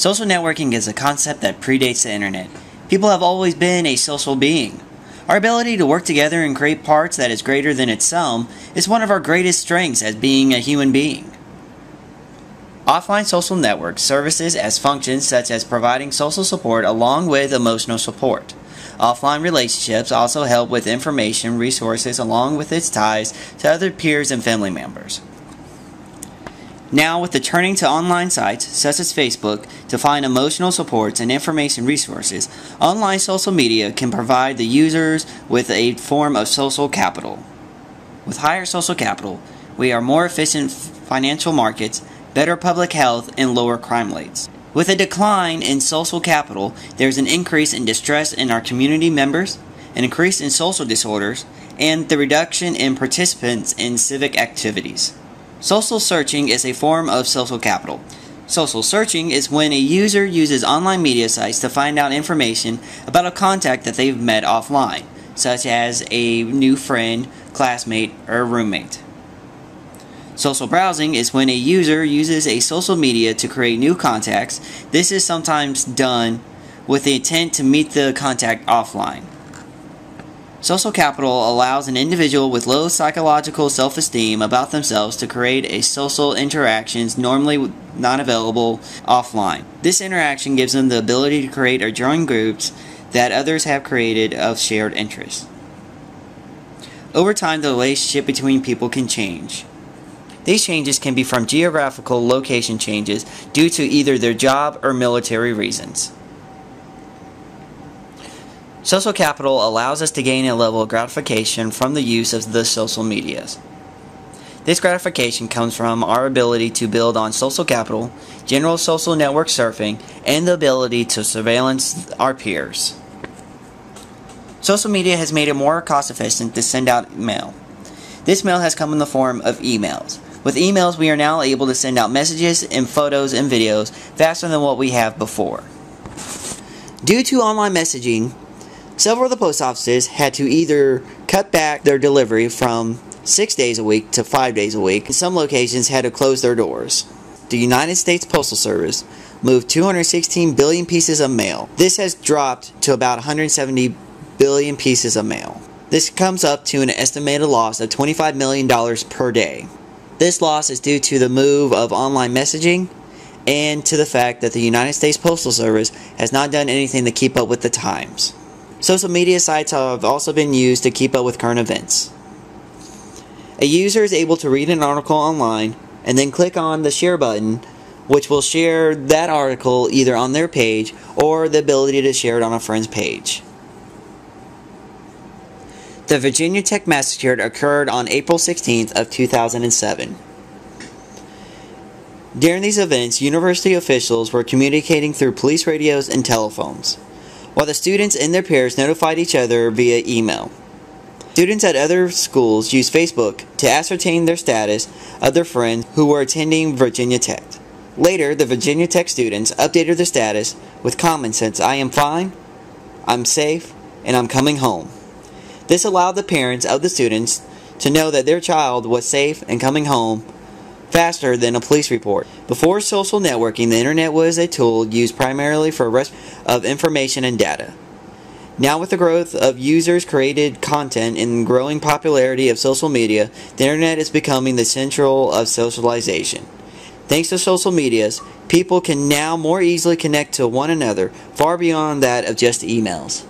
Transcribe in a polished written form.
Social networking is a concept that predates the internet. People have always been a social being. Our ability to work together and create parts that is greater than its sum is one of our greatest strengths as being a human being. Offline social networks services as functions such as providing social support along with emotional support. Offline relationships also help with information resources along with its ties to other peers and family members. Now, with the turning to online sites such as Facebook to find emotional supports and information resources, online social media can provide the users with a form of social capital. With higher social capital, we are more efficient financial markets, better public health, and lower crime rates. With a decline in social capital, there is an increase in distress in our community members, an increase in social disorders, and the reduction in participants in civic activities. Social searching is a form of social capital. Social searching is when a user uses online media sites to find out information about a contact that they've met offline, such as a new friend, classmate, or roommate. Social browsing is when a user uses a social media to create new contacts. This is sometimes done with the intent to meet the contact offline. Social capital allows an individual with low psychological self-esteem about themselves to create a social interactions normally not available offline. This interaction gives them the ability to create or join groups that others have created of shared interests. Over time, the relationship between people can change. These changes can be from geographical location changes due to either their job or military reasons. Social capital allows us to gain a level of gratification from the use of the social medias. This gratification comes from our ability to build on social capital, general social network surfing, and the ability to surveillance our peers. Social media has made it more cost efficient to send out mail. This mail has come in the form of emails. With emails, we are now able to send out messages and photos and videos faster than what we have before. Due to online messaging, several of the post offices had to either cut back their delivery from 6 days a week to 5 days a week. Some locations had to close their doors. The United States Postal Service moved 216 billion pieces of mail. This has dropped to about 170 billion pieces of mail. This comes up to an estimated loss of $25 million per day. This loss is due to the move of online messaging and to the fact that the United States Postal Service has not done anything to keep up with the times. Social media sites have also been used to keep up with current events. A user is able to read an article online and then click on the share button, which will share that article either on their page or the ability to share it on a friend's page. The Virginia Tech Massacre occurred on April 16th of 2007. During these events, university officials were communicating through police radios and telephones, while the students and their peers notified each other via email. Students at other schools used Facebook to ascertain their status of their friends who were attending Virginia Tech. Later, the Virginia Tech students updated their status with comments such as, "I am fine, I'm safe, and I'm coming home." This allowed the parents of the students to know that their child was safe and coming home faster than a police report. Before social networking, the internet was a tool used primarily for of information and data. Now, with the growth of users-created content and growing popularity of social media, the internet is becoming the central of socialization. Thanks to social medias, people can now more easily connect to one another, far beyond that of just emails.